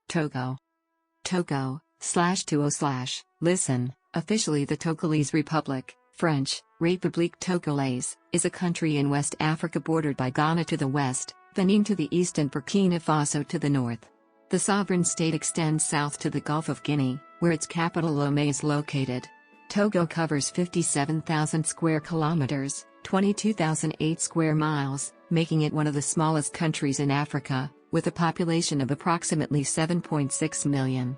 Togo. Togo, /Togo/, listen, officially the Togolese Republic, French, République Togolaise, is a country in West Africa bordered by Ghana to the west, Benin to the east and Burkina Faso to the north. The sovereign state extends south to the Gulf of Guinea, where its capital Lomé is located. Togo covers 57,000 square kilometers, 22,008 square miles, making it one of the smallest countries in Africa, with a population of approximately 7.6 million.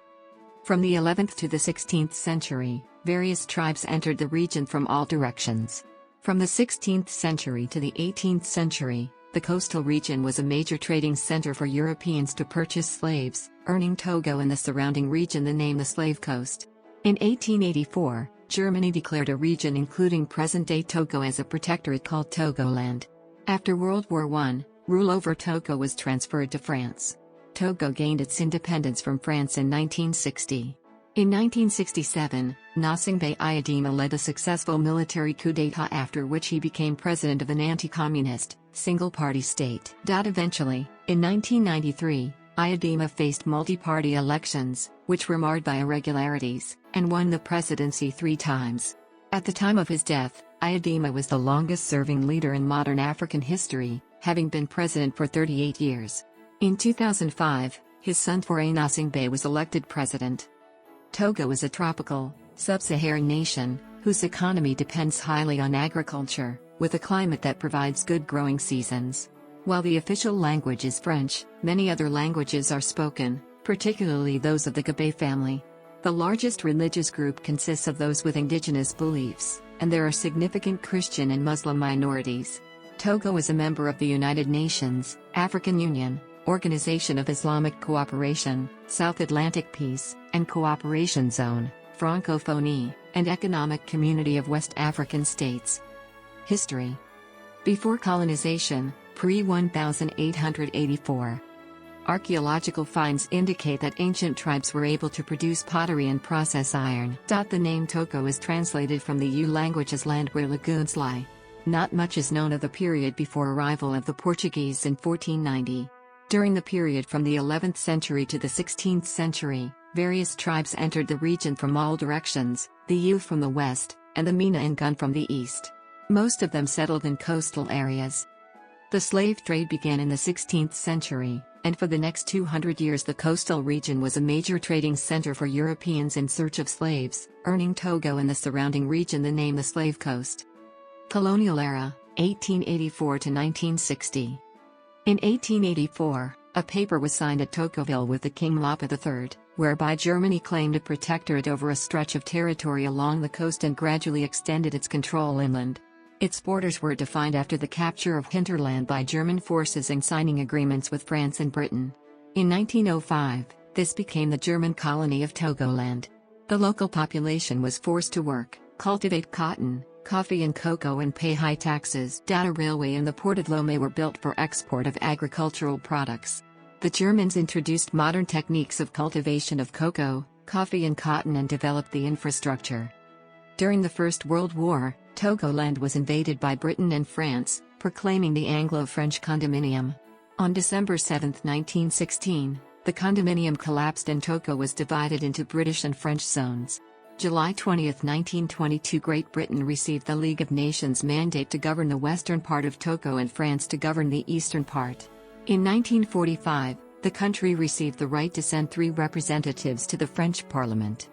From the 11th to the 16th century, various tribes entered the region from all directions. From the 16th century to the 18th century, the coastal region was a major trading center for Europeans to purchase slaves, earning Togo and the surrounding region the name the Slave Coast. In 1884, Germany declared a region including present-day Togo as a protectorate called Togoland. After World War I, rule over Togo was transferred to France. Togo gained its independence from France in 1960. In 1967, Gnassingbé Eyadéma led a successful military coup d'état after which he became president of an anti-communist, single-party state. Eventually, in 1993, Eyadéma faced multi-party elections, which were marred by irregularities, and won the presidency 3 times. At the time of his death, Eyadéma was the longest-serving leader in modern African history, having been president for 38 years. In 2005, his son Faure Gnassingbé was elected president. Togo is a tropical, sub-Saharan nation, whose economy depends highly on agriculture, with a climate that provides good growing seasons. While the official language is French, many other languages are spoken, particularly those of the Gabé family. The largest religious group consists of those with indigenous beliefs, and there are significant Christian and Muslim minorities. Togo is a member of the United Nations, African Union, Organization of Islamic Cooperation, South Atlantic Peace and Cooperation Zone, Francophonie, and Economic Community of West African States. History. Before colonization, pre-1884. Archaeological finds indicate that ancient tribes were able to produce pottery and process iron. The name Togo is translated from the Yu language as land where lagoons lie. Not much is known of the period before arrival of the Portuguese in 1490. During the period from the 11th century to the 16th century, various tribes entered the region from all directions, the Yu from the west, and the Mina and Gun from the east. Most of them settled in coastal areas. The slave trade began in the 16th century, and for the next 200 years the coastal region was a major trading center for Europeans in search of slaves, earning Togo and the surrounding region the name the Slave Coast. Colonial era, 1884 to 1960. In 1884, a paper was signed at Tocqueville with the King Lapa III, whereby Germany claimed a protectorate over a stretch of territory along the coast and gradually extended its control inland. Its borders were defined after the capture of hinterland by German forces and signing agreements with France and Britain. In 1905, this became the German colony of Togoland. The local population was forced to work, cultivate cotton, coffee and cocoa and pay high taxes. A railway and the port of Lomé were built for export of agricultural products. The Germans introduced modern techniques of cultivation of cocoa, coffee and cotton and developed the infrastructure. During the First World War, Togoland was invaded by Britain and France, proclaiming the Anglo-French condominium. On December 7, 1916, the condominium collapsed and Togo was divided into British and French zones. July 20, 1922, Great Britain received the League of Nations mandate to govern the western part of Togo and France to govern the eastern part. In 1945, the country received the right to send 3 representatives to the French Parliament.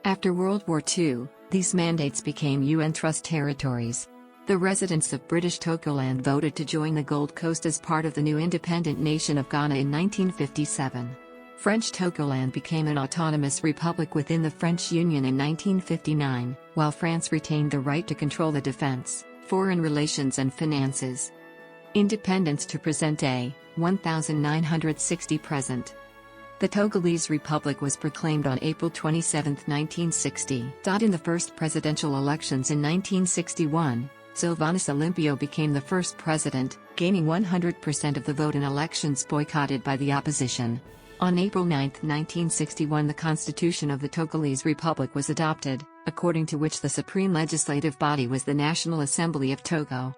After World War II, these mandates became UN Trust territories. The residents of British Togoland voted to join the Gold Coast as part of the new independent nation of Ghana in 1957. French Togoland became an autonomous republic within the French Union in 1959, while France retained the right to control the defense, foreign relations and finances. Independence to present day, 1960 present. The Togolese Republic was proclaimed on April 27, 1960. In the first presidential elections in 1961, Sylvanus Olympio became the first president, gaining 100% of the vote in elections boycotted by the opposition. On April 9, 1961, the Constitution of the Togolese Republic was adopted, according to which the supreme legislative body was the National Assembly of Togo.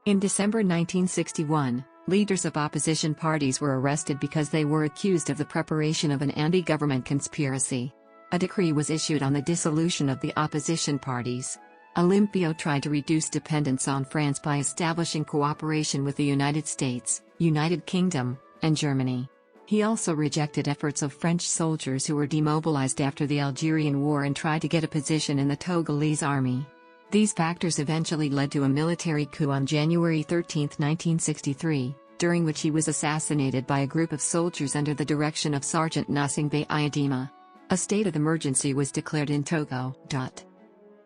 In December 1961, Leaders of opposition parties were arrested because they were accused of the preparation of an anti-government conspiracy. A decree was issued on the dissolution of the opposition parties. Olympio tried to reduce dependence on France by establishing cooperation with the United States, United Kingdom, and Germany. He also rejected efforts of French soldiers who were demobilized after the Algerian War and tried to get a position in the Togolese army. These factors eventually led to a military coup on January 13, 1963, during which he was assassinated by a group of soldiers under the direction of Sergeant Gnassingbé Eyadéma. A state of emergency was declared in Togo.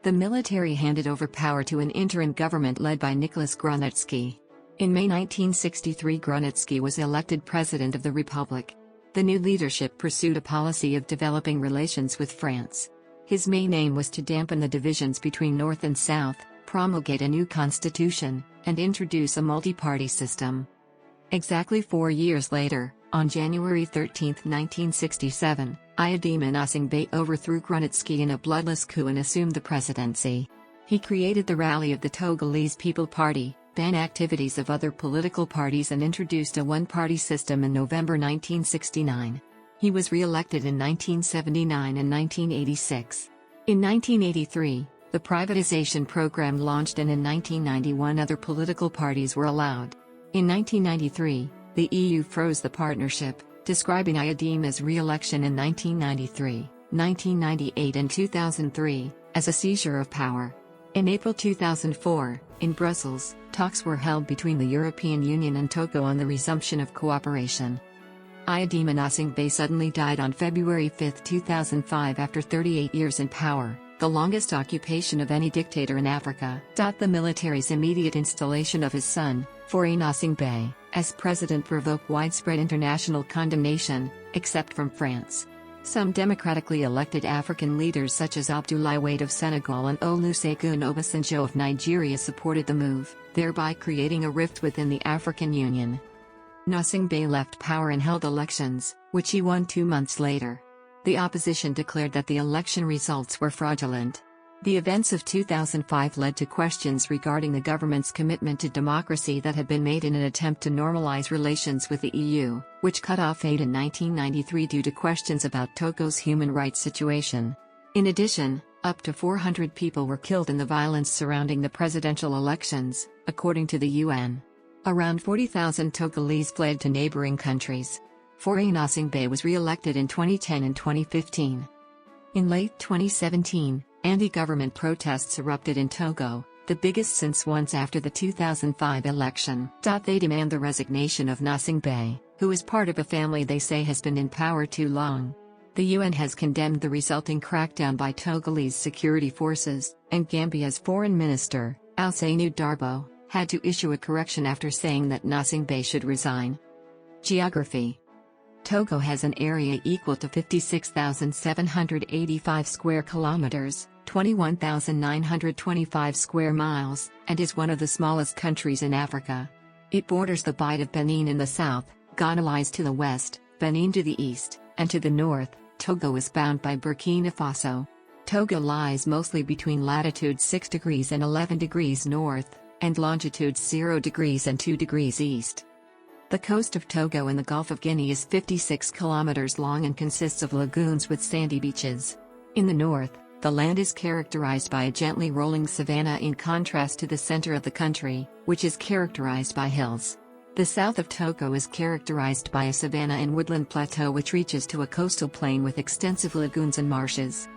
The military handed over power to an interim government led by Nicolas Grunitzky. In May 1963, Grunitzky was elected president of the Republic. The new leadership pursued a policy of developing relations with France. His main aim was to dampen the divisions between North and South, promulgate a new constitution, and introduce a multi-party system. Exactly 4 years later, on January 13, 1967, Eyadéma Gnassingbé overthrew Grunitzky in a bloodless coup and assumed the presidency. He created the Rally of the Togolese People Party, banned activities of other political parties and introduced a one-party system in November 1969. He was re-elected in 1979 and 1986. In 1983, the privatization program launched and in 1991 other political parties were allowed. In 1993, the EU froze the partnership, describing Eyadéma's re-election in 1993, 1998 and 2003, as a seizure of power. In April 2004, in Brussels, talks were held between the European Union and Togo on the resumption of cooperation. Eyadéma Gnassingbé suddenly died on February 5, 2005 after 38 years in power, the longest occupation of any dictator in Africa. The military's immediate installation of his son, Faure Gnassingbé, as president provoked widespread international condemnation, except from France. Some democratically elected African leaders such as Abdoulaye Wade of Senegal and Olusegun Obasanjo of Nigeria supported the move, thereby creating a rift within the African Union. Gnassingbé left power and held elections, which he won 2 months later. The opposition declared that the election results were fraudulent. The events of 2005 led to questions regarding the government's commitment to democracy that had been made in an attempt to normalize relations with the EU, which cut off aid in 1993 due to questions about Togo's human rights situation. In addition, up to 400 people were killed in the violence surrounding the presidential elections, according to the UN. Around 40,000 Togolese fled to neighboring countries. Faure Gnassingbé was re-elected in 2010 and 2015. In late 2017, anti-government protests erupted in Togo, the biggest since once after the 2005 election. They demand the resignation of Gnassingbé, who is part of a family they say has been in power too long. The UN has condemned the resulting crackdown by Togolese security forces, and Gambia's foreign minister, Ousseynou Darboe, had to issue a correction after saying that Gnassingbé should resign. Geography. Togo has an area equal to 56,785 square kilometers, 21,925 square miles, and is one of the smallest countries in Africa. It borders the Bight of Benin in the south, Ghana lies to the west, Benin to the east, and to the north, Togo is bound by Burkina Faso. Togo lies mostly between latitude 6 degrees and 11 degrees north, and longitude 0 degrees and 2 degrees east. The coast of Togo in the Gulf of Guinea is 56 kilometers long and consists of lagoons with sandy beaches. In the north, the land is characterized by a gently rolling savanna in contrast to the center of the country, which is characterized by hills. The south of Togo is characterized by a savanna and woodland plateau which reaches to a coastal plain with extensive lagoons and marshes.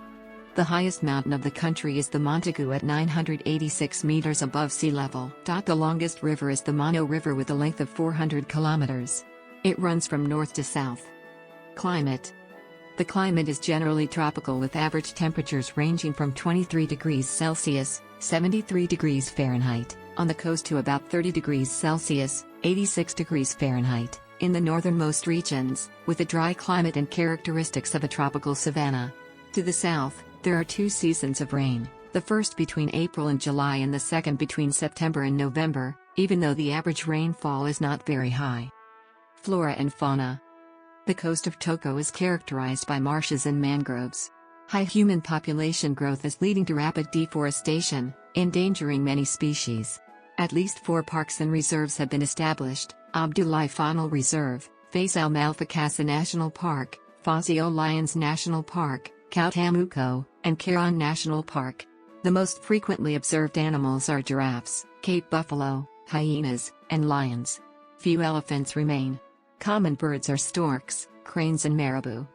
The highest mountain of the country is the Montagu at 986 meters above sea level. The longest river is the Mono River with a length of 400 kilometers. It runs from north to south. Climate. The climate is generally tropical with average temperatures ranging from 23 degrees Celsius, 73 degrees Fahrenheit, on the coast to about 30 degrees Celsius, 86 degrees Fahrenheit, in the northernmost regions, with a dry climate and characteristics of a tropical savanna. To the south, there are 2 seasons of rain, the first between April and July and the second between September and November, even though the average rainfall is not very high. Flora and fauna. The coast of Togo is characterized by marshes and mangroves. High human population growth is leading to rapid deforestation, endangering many species. At least 4 parks and reserves have been established, Abdoulaye Faunal Reserve, Faisal Malfakassa National Park, Fazio Lions National Park, ʻtoʊɡoʊ, and Kiron National Park. The most frequently observed animals are giraffes, Cape buffalo, hyenas, and lions. Few elephants remain. Common birds are storks, cranes and marabou.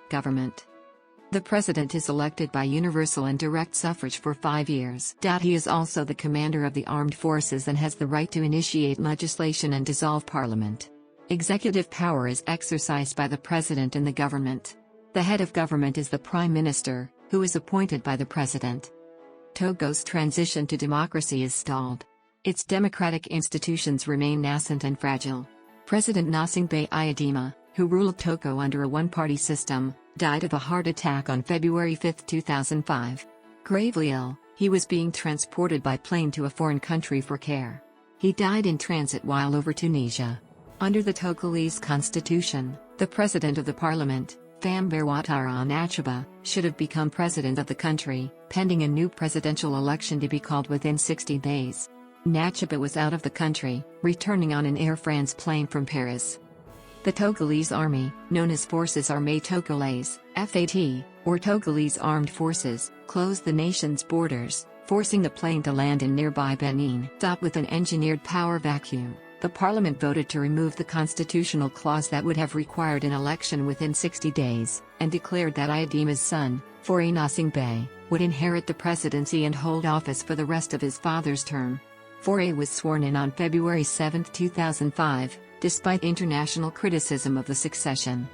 Government. The president is elected by universal and direct suffrage for 5 years. He is also the commander of the armed forces and has the right to initiate legislation and dissolve parliament. Executive power is exercised by the president and the government. The head of government is the prime minister, who is appointed by the president. Togo's transition to democracy is stalled. Its democratic institutions remain nascent and fragile. President Gnassingbé Eyadéma, who ruled Togo under a one-party system, died of a heart attack on February 5, 2005. Gravely ill, he was being transported by plane to a foreign country for care. He died in transit while over Tunisia. Under the Togolese constitution, the president of the parliament, Fambair Ouattara Nachaba, should have become president of the country, pending a new presidential election to be called within 60 days. Nachaba was out of the country, returning on an Air France plane from Paris. The Togolese army, known as Forces Armées Togolaises, FAT, or Togolese Armed Forces, closed the nation's borders, forcing the plane to land in nearby Benin. With an engineered power vacuum, the parliament voted to remove the constitutional clause that would have required an election within 60 days, and declared that Eyadéma's son, Faure Gnassingbé, would inherit the presidency and hold office for the rest of his father's term. Faure was sworn in on February 7, 2005, despite international criticism of the succession.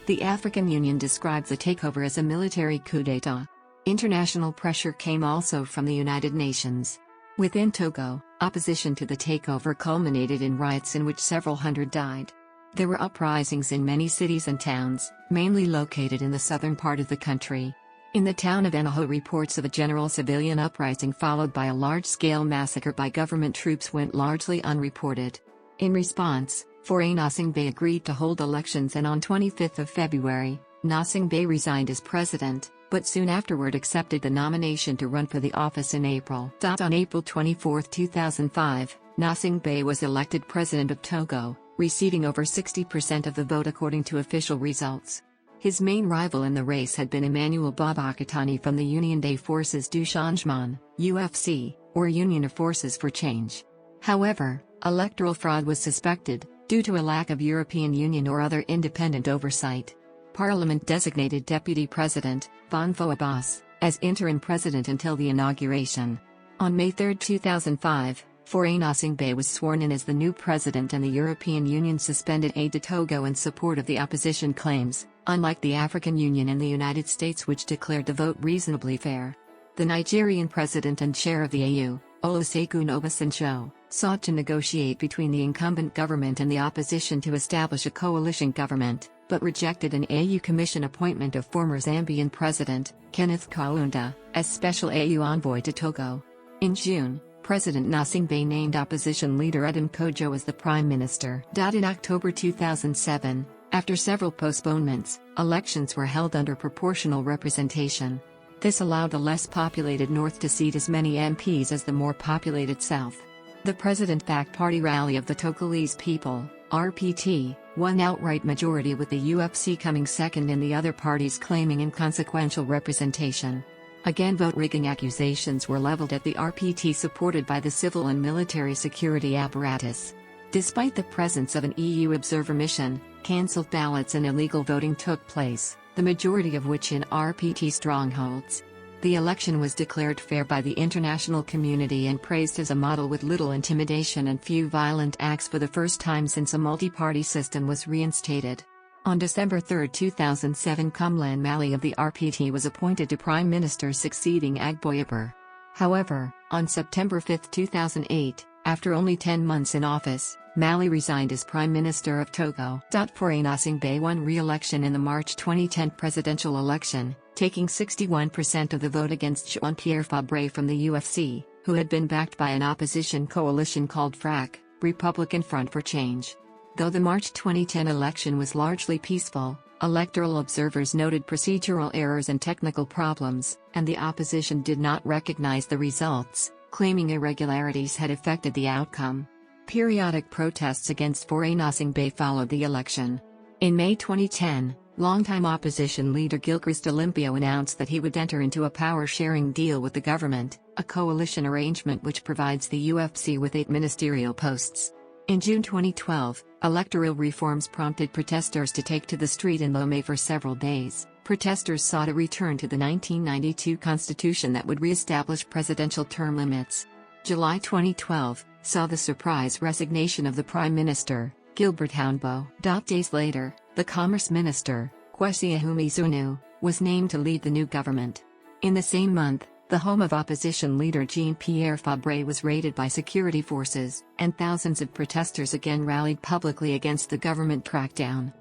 The African Union described the takeover as a military coup d'état. International pressure came also from the United Nations. Within Togo, opposition to the takeover culminated in riots in which several hundred died. There were uprisings in many cities and towns, mainly located in the southern part of the country. In the town of Enoho, reports of a general civilian uprising followed by a large-scale massacre by government troops went largely unreported. In response, Faure Gnassingbé agreed to hold elections, and on 25 February, Gnassingbé resigned as president, but soon afterward accepted the nomination to run for the office in April. On April 24, 2005, Gnassingbé was elected president of Togo, receiving over 60% of the vote according to official results. His main rival in the race had been Emmanuel Bobakatani from the Union des Forces du Changement, UFC, or Union of Forces for Change. However, electoral fraud was suspected, due to a lack of European Union or other independent oversight. Parliament designated Deputy President, Bonfo Abbas, as interim president until the inauguration. On May 3, 2005, Faure Gnassingbé was sworn in as the new president, and the European Union suspended aid to Togo in support of the opposition claims, unlike the African Union and the United States, which declared the vote reasonably fair. The Nigerian president and chair of the AU, Olusegun Obasanjo, sought to negotiate between the incumbent government and the opposition to establish a coalition government, but rejected an AU commission appointment of former Zambian president, Kenneth Kaunda, as special AU envoy to Togo. In June, President Gnassingbé named opposition leader Edem Kojo as the prime minister. In October 2007, after several postponements, elections were held under proportional representation. This allowed the less populated north to seat as many MPs as the more populated south. The president-backed Party Rally of the Togolese People, RPT, won outright majority, with the UFC coming second and the other parties claiming inconsequential representation. Again, vote-rigging accusations were leveled at the RPT, supported by the civil and military security apparatus. Despite the presence of an EU observer mission, cancelled ballots and illegal voting took place, the majority of which in RPT strongholds. The election was declared fair by the international community and praised as a model with little intimidation and few violent acts for the first time since a multi-party system was reinstated. On December 3, 2007, Kumlan Mali of the RPT was appointed to Prime Minister, succeeding Agboyabur. However, on September 5, 2008, after only 10 months in office, Mali resigned as Prime Minister of Togo. Faure Gnassingbé won re-election in the March 2010 presidential election, taking 61% of the vote against Jean-Pierre Fabre from the UFC, who had been backed by an opposition coalition called FRAC, Republican Front for Change. Though the March 2010 election was largely peaceful, electoral observers noted procedural errors and technical problems, and the opposition did not recognize the results, claiming irregularities had affected the outcome. Periodic protests against foreign Nosingbe followed the election. In May 2010, longtime opposition leader Gilchrist Olympio announced that he would enter into a power-sharing deal with the government, a coalition arrangement which provides the UFC with 8 ministerial posts. In June 2012, electoral reforms prompted protesters to take to the street in Lomé for several days. Protesters sought a return to the 1992 constitution that would re-establish presidential term limits. July 2012 saw the surprise resignation of the Prime Minister, Gilbert Houndbo. Days later, the Commerce Minister, Kwesi Ahumezunu, was named to lead the new government. In the same month, the home of opposition leader Jean-Pierre Fabre was raided by security forces, and thousands of protesters again rallied publicly against the government crackdown.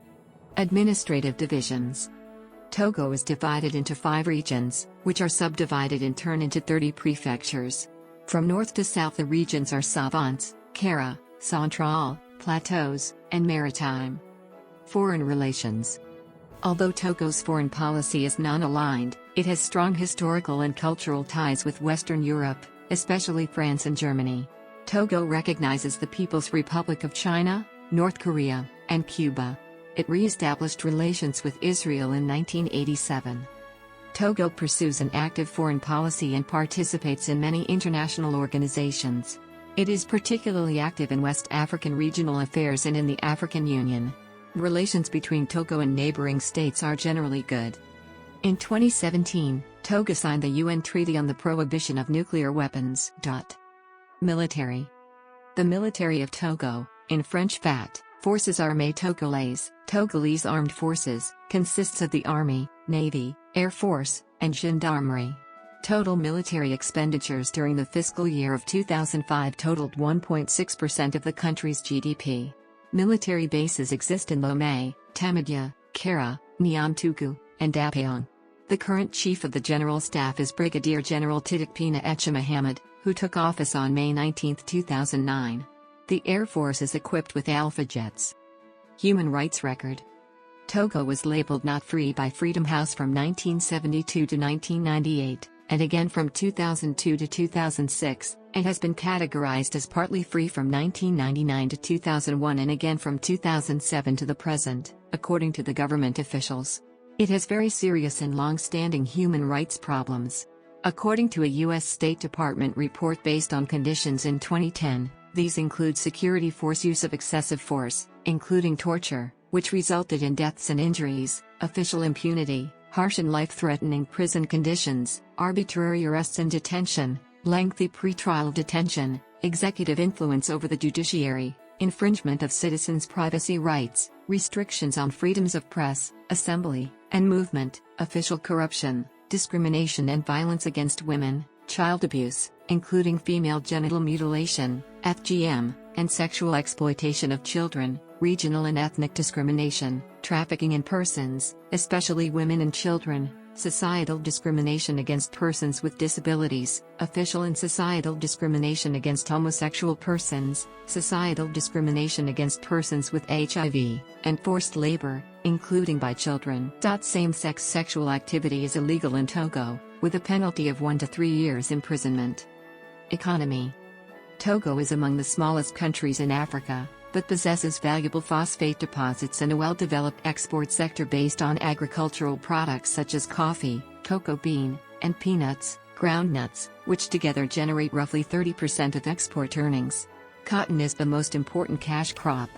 Administrative divisions. Togo is divided into 5 regions, which are subdivided in turn into 30 prefectures. From north to south the regions are Savants, Kara, Central, Plateaus, and Maritime. Foreign relations. Although Togo's foreign policy is non-aligned, it has strong historical and cultural ties with Western Europe, especially France and Germany. Togo recognizes the People's Republic of China, North Korea, and Cuba. It re-established relations with Israel in 1987. Togo pursues an active foreign policy and participates in many international organizations. It is particularly active in West African regional affairs and in the African Union. Relations between Togo and neighboring states are generally good. In 2017, Togo signed the UN Treaty on the Prohibition of Nuclear Weapons. Military. The military of Togo, in French FAT, Forces Armées Togolaises, Togolese Armed Forces, consists of the Army, Navy, Air Force, and Gendarmerie. Total military expenditures during the fiscal year of 2005 totaled 1.6% of the country's GDP. Military bases exist in Lomé, Tamadia, Kara, Niamtougou, and Dapaong. The current Chief of the General Staff is Brigadier General Tidikpina Echa Mohammed, who took office on May 19, 2009. The Air Force is equipped with Alpha jets. Human rights record. Togo was labeled not free by Freedom House from 1972 to 1998, and again from 2002 to 2006, and has been categorized as partly free from 1999 to 2001 and again from 2007 to the present, according to the government officials. It has very serious and long-standing human rights problems. According to a U.S. State Department report based on conditions in 2010, these include security force use of excessive force, including torture, which resulted in deaths and injuries, official impunity, harsh and life-threatening prison conditions, arbitrary arrests and detention, lengthy pretrial detention, executive influence over the judiciary, infringement of citizens' privacy rights, restrictions on freedoms of press, assembly, and movement, official corruption, discrimination and violence against women, child abuse, including female genital mutilation, FGM, and sexual exploitation of children, regional and ethnic discrimination, trafficking in persons, especially women and children, societal discrimination against persons with disabilities, official and societal discrimination against homosexual persons, societal discrimination against persons with HIV, and forced labor, including by children. Same-sex sexual activity is illegal in Togo, with a penalty of 1 to 3 years imprisonment. Economy. Togo is among the smallest countries in Africa, but possesses valuable phosphate deposits and a well-developed export sector based on agricultural products such as coffee, cocoa bean, and peanuts, groundnuts, which together generate roughly 30% of export earnings. Cotton is the most important cash crop.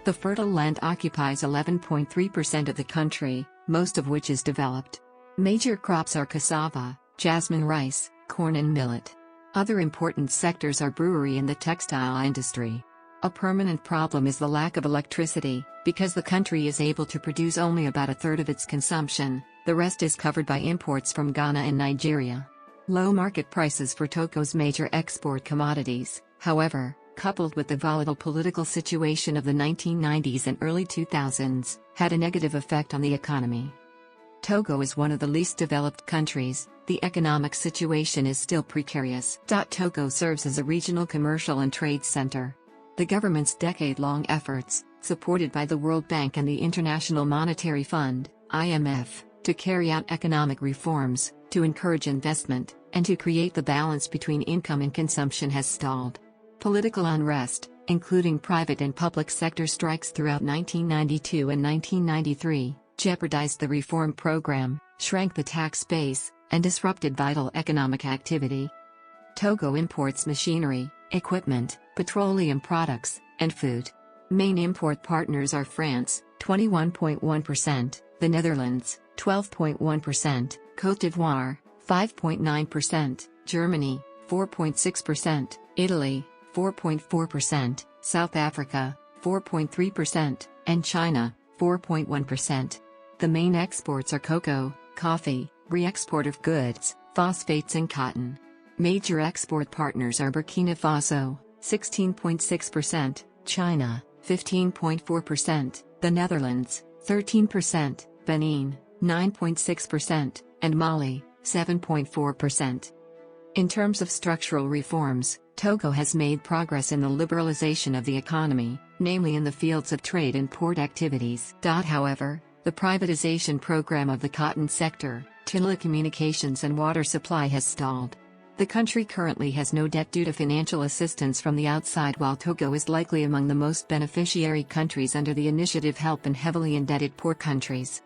The fertile land occupies 11.3% of the country, most of which is developed. Major crops are cassava, jasmine rice, corn and millet. Other important sectors are brewery and the textile industry. A permanent problem is the lack of electricity, because the country is able to produce only about a third of its consumption, the rest is covered by imports from Ghana and Nigeria. Low market prices for Togo's major export commodities, however, coupled with the volatile political situation of the 1990s and early 2000s, had a negative effect on the economy. Togo is one of the least developed countries. The economic situation is still precarious. Togo serves as a regional commercial and trade center. The government's decade-long efforts, supported by the World Bank and the International Monetary Fund, IMF, to carry out economic reforms, to encourage investment, and to create the balance between income and consumption has stalled. Political unrest, including private and public sector strikes throughout 1992 and 1993, jeopardized the reform program, shrank the tax base, and disrupted vital economic activity. Togo imports machinery, equipment, petroleum products, and food. Main import partners are France, 21.1%, the Netherlands, 12.1%, Côte d'Ivoire, 5.9%, Germany, 4.6%, Italy, 4.4%, South Africa, 4.3%, and China, 4.1%. The main exports are cocoa, coffee, re-export of goods, phosphates and cotton. Major export partners are Burkina Faso, 16.6%, China, 15.4%, the Netherlands, 13%, Benin, 9.6%, and Mali, 7.4%. In terms of structural reforms, Togo has made progress in the liberalization of the economy, namely in the fields of trade and port activities. However, the privatization program of the cotton sector, telecommunications and water supply has stalled. The country currently has no debt due to financial assistance from the outside, while Togo is likely among the most beneficiary countries under the initiative Help Heavily Indebted Poor Countries.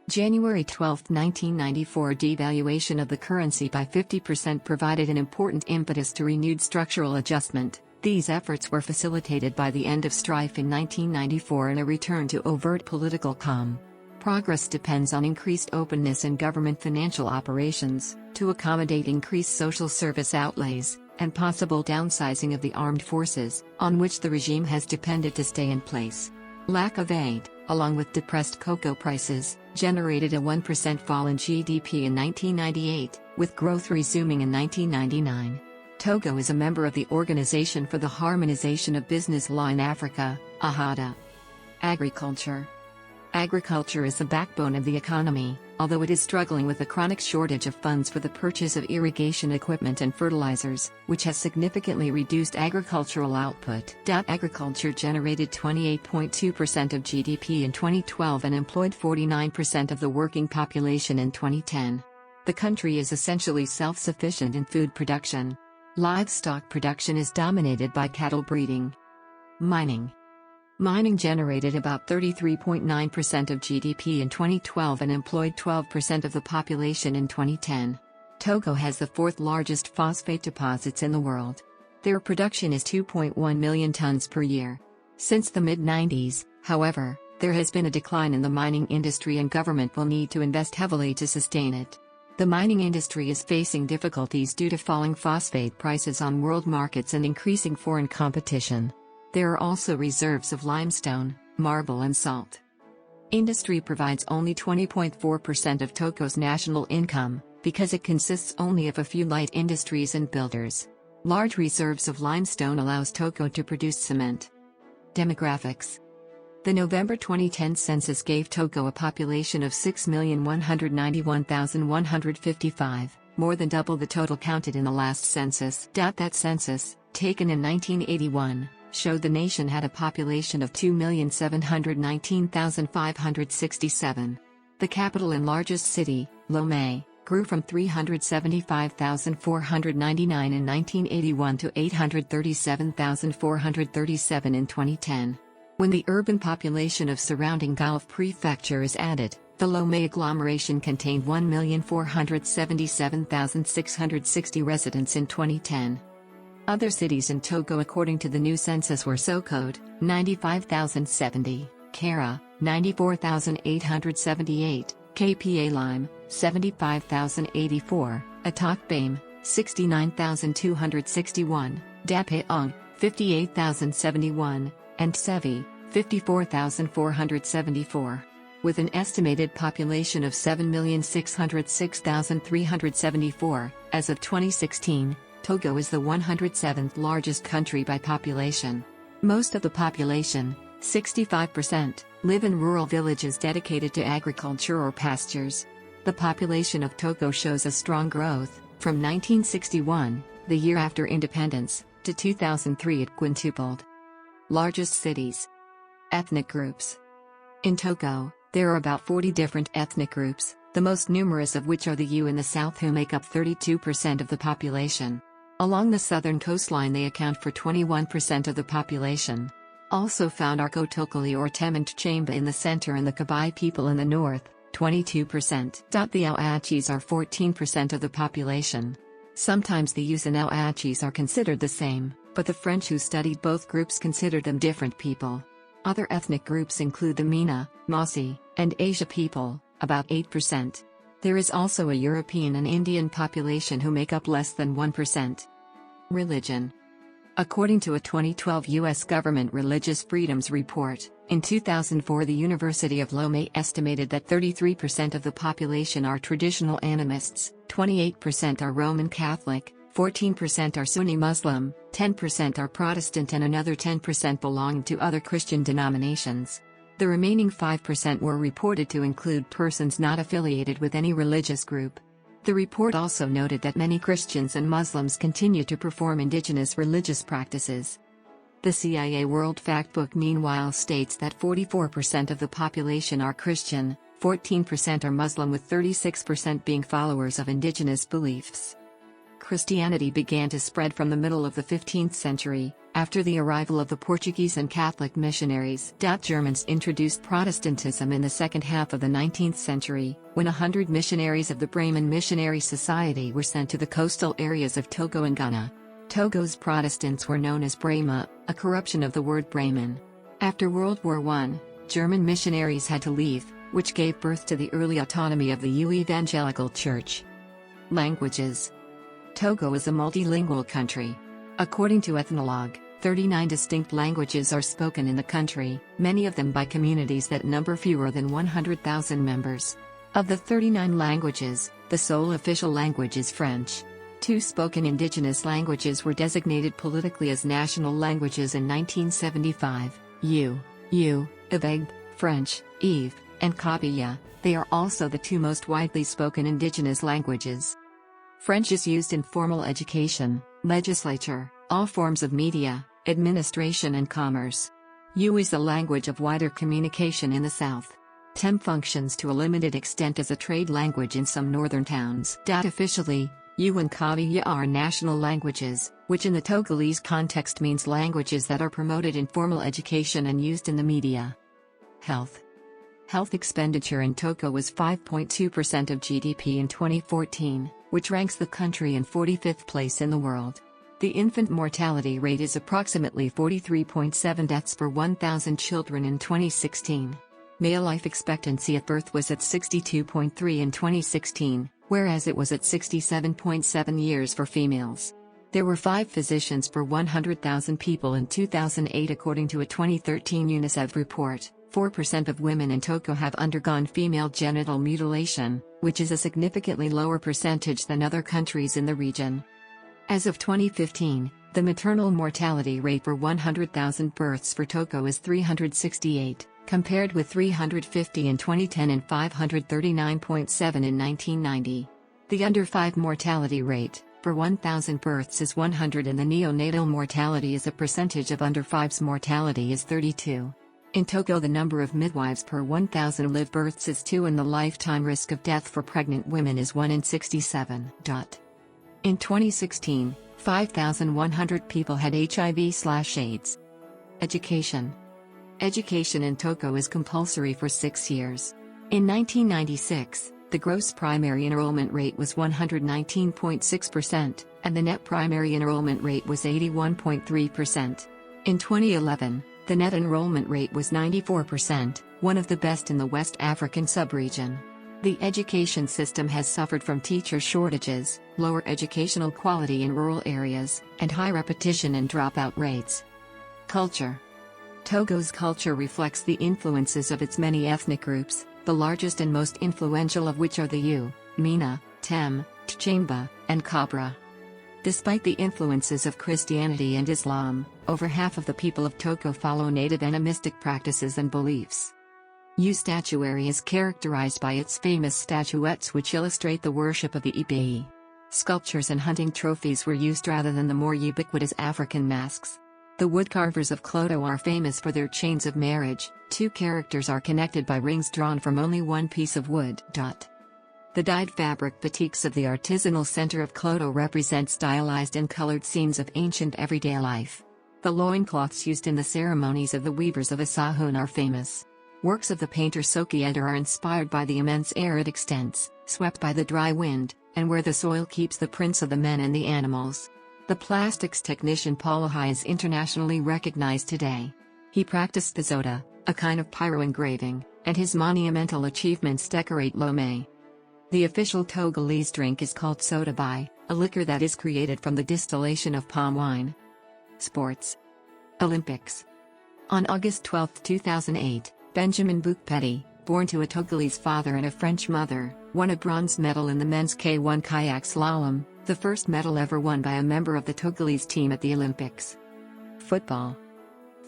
January 12, 1994 devaluation of the currency by 50% provided an important impetus to renewed structural adjustment. These efforts were facilitated by the end of strife in 1994 and a return to overt political calm. Progress depends on increased openness in government financial operations, to accommodate increased social service outlays, and possible downsizing of the armed forces, on which the regime has depended to stay in place. Lack of aid, along with depressed cocoa prices, generated a 1% fall in GDP in 1998, with growth resuming in 1999. Togo is a member of the Organization for the Harmonization of Business Law in Africa, AHADA. Agriculture. Agriculture is the backbone of the economy, although it is struggling with a chronic shortage of funds for the purchase of irrigation equipment and fertilizers, which has significantly reduced agricultural output. Agriculture generated 28.2% of GDP in 2012 and employed 49% of the working population in 2010. The country is essentially self-sufficient in food production. Livestock production is dominated by cattle breeding. Mining. Mining generated about 33.9% of GDP in 2012 and employed 12% of the population in 2010. Togo has the fourth largest phosphate deposits in the world. Their production is 2.1 million tons per year. Since the mid-90s, however, there has been a decline in the mining industry and government will need to invest heavily to sustain it. The mining industry is facing difficulties due to falling phosphate prices on world markets and increasing foreign competition. There are also reserves of limestone, marble and salt. Industry provides only 20.4% of Togo's national income, because it consists only of a few light industries and builders. Large reserves of limestone allows Togo to produce cement. Demographics. The November 2010 census gave Togo a population of 6,191,155, more than double the total counted in the last census. That census, taken in 1981, showed the nation had a population of 2,719,567. The capital and largest city, Lomé, grew from 375,499 in 1981 to 837,437 in 2010. When the urban population of surrounding Gulf Prefecture is added, the Lomé agglomeration contained 1,477,660 residents in 2010. Other cities in Togo according to the new census were Sokode, 95,070, Kara, 94,878, KPA Lime, 75,084, Atokbame, 69,261, Dapaong, 58,071, and Sevi, 54,474. With an estimated population of 7,606,374, as of 2016, Togo is the 107th largest country by population. Most of the population, 65%, live in rural villages dedicated to agriculture or pastures. The population of Togo shows a strong growth. From 1961, the year after independence, to 2003 it quintupled. Largest cities. Ethnic groups. In Togo, there are about 40 different ethnic groups, the most numerous of which are the Yu in the south who make up 32% of the population. Along the southern coastline they account for 21% of the population. Also found are ʻtoʊɡoʊ or Temant Chamba in the center and the Kabai people in the north, 22%. The ʻtoʊgoʊs are 14% of the population. Sometimes the Yus and ʻtoʊgoʊs are considered the same, but the French who studied both groups considered them different people. Other ethnic groups include the Mina, Mossi, and Asia people, about 8%. There is also a European and Indian population who make up less than 1%. Religion. According to a 2012 U.S. government Religious Freedoms Report, in 2004 the University of Lomé estimated that 33% of the population are traditional animists, 28% are Roman Catholic, 14% are Sunni Muslim, 10% are Protestant and another 10% belong to other Christian denominations. The remaining 5% were reported to include persons not affiliated with any religious group. The report also noted that many Christians and Muslims continue to perform indigenous religious practices. The CIA World Factbook meanwhile states that 44% of the population are Christian, 14% are Muslim with 36% being followers of indigenous beliefs. Christianity began to spread from the middle of the 15th century, after the arrival of the Portuguese and Catholic missionaries. Germans introduced Protestantism in the second half of the 19th century, when 100 missionaries of the Bremen Missionary Society were sent to the coastal areas of Togo and Ghana. Togo's Protestants were known as Brema, a corruption of the word Bremen. After World War I, German missionaries had to leave, which gave birth to the early autonomy of the U Evangelical Church. Languages. Togo is a multilingual country. According to Ethnologue, 39 distinct languages are spoken in the country, many of them by communities that number fewer than 100,000 members. Of the 39 languages, the sole official language is French. 2 spoken indigenous languages were designated politically as national languages in 1975, Iveg, French, Eve, and Kabila. They are also the 2 most widely spoken indigenous languages. French is used in formal education, legislature, all forms of media, administration and commerce. Yu is a language of wider communication in the south. Tem functions to a limited extent as a trade language in some northern towns. Officially, Yu and Kabila are national languages, which in the Togolese context means languages that are promoted in formal education and used in the media. Health. Health expenditure in Togo was 5.2% of GDP in 2014, which ranks the country in 45th place in the world. The infant mortality rate is approximately 43.7 deaths per 1,000 children in 2016. Male life expectancy at birth was at 62.3 in 2016, whereas it was at 67.7 years for females. There were 5 physicians per 100,000 people in 2008 according to a 2013 UNICEF report. 4% of women in Togo have undergone female genital mutilation, which is a significantly lower percentage than other countries in the region. As of 2015, the maternal mortality rate per 100,000 births for Togo is 368, compared with 350 in 2010 and 539.7 in 1990. The under 5 mortality rate, per 1,000 births is 100 and the neonatal mortality as a percentage of under 5's mortality is 32. In Togo the number of midwives per 1,000 live births is 2 and the lifetime risk of death for pregnant women is 1 in 67. In 2016, 5,100 people had HIV/AIDS. Education. Education in Togo is compulsory for 6 years. In 1996, the gross primary enrollment rate was 119.6%, and the net primary enrollment rate was 81.3%. In 2011, the net enrollment rate was 94%, one of the best in the West African sub-region. The education system has suffered from teacher shortages, lower educational quality in rural areas, and high repetition and dropout rates. Culture. Togo's culture reflects the influences of its many ethnic groups, the largest and most influential of which are the Yu, Mina, Tem, Tchamba, and Kabra. Despite the influences of Christianity and Islam, over half of the people of Togo follow native animistic practices and beliefs. Yu statuary is characterized by its famous statuettes which illustrate the worship of the Ibe. Sculptures and hunting trophies were used rather than the more ubiquitous African masks. The woodcarvers of ʻtoʊɡoʊ are famous for their chains of marriage. 2 characters are connected by rings drawn from only one piece of wood. The dyed fabric batiks of the artisanal center of ʻtoʊɡoʊ represent stylized and colored scenes of ancient everyday life. The loincloths used in the ceremonies of the weavers of Asahun are famous. Works of the painter Sokieda are inspired by the immense arid extents, swept by the dry wind, and where the soil keeps the prints of the men and the animals. The plastics technician Palohai is internationally recognized today. He practiced the zota, a kind of pyro engraving, and his monumental achievements decorate Lomé. The official Togolese drink is called soda bai, a liquor that is created from the distillation of palm wine. Sports. Olympics. On August 12, 2008, Benjamin Boukpeti, born to a Togolese father and a French mother, won a bronze medal in the men's K1 kayak slalom, the first medal ever won by a member of the Togolese team at the Olympics. Football.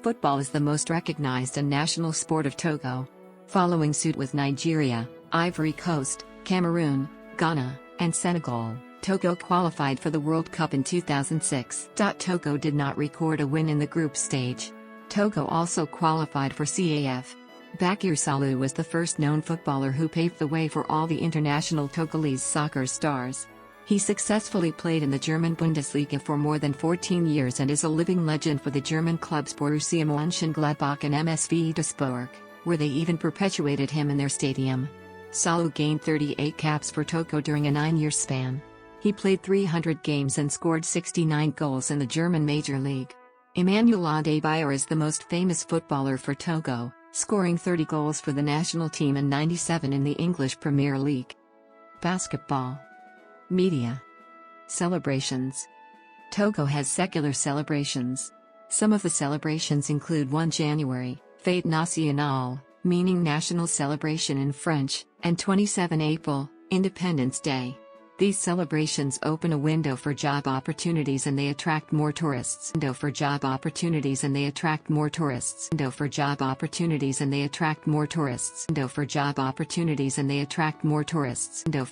Football is the most recognized and national sport of Togo. Following suit with Nigeria, Ivory Coast, Cameroon, Ghana, and Senegal, Togo qualified for the World Cup in 2006. Togo did not record a win in the group stage. Togo also qualified for CAF. Bakir Salou was the first known footballer who paved the way for all the international Togolese soccer stars. He successfully played in the German Bundesliga for more than 14 years and is a living legend for the German clubs Borussia Mönchengladbach and MSV Duisburg, where they even perpetuated him in their stadium. Salou gained 38 caps for Togo during a 9-year span. He played 300 games and scored 69 goals in the German Major League. Emmanuel Adebayor is the most famous footballer for Togo, scoring 30 goals for the national team and 97 in the English Premier League. Basketball. Media. Celebrations. Togo has secular celebrations. Some of the celebrations include 1 January, Fête Nationale, meaning national celebration in French, and 27 April, Independence Day. These celebrations open a window for job opportunities and they attract more tourists. Window for job opportunities and they attract more tourists. Window for job opportunities and they attract more tourists. Window for job opportunities and they attract more tourists. Window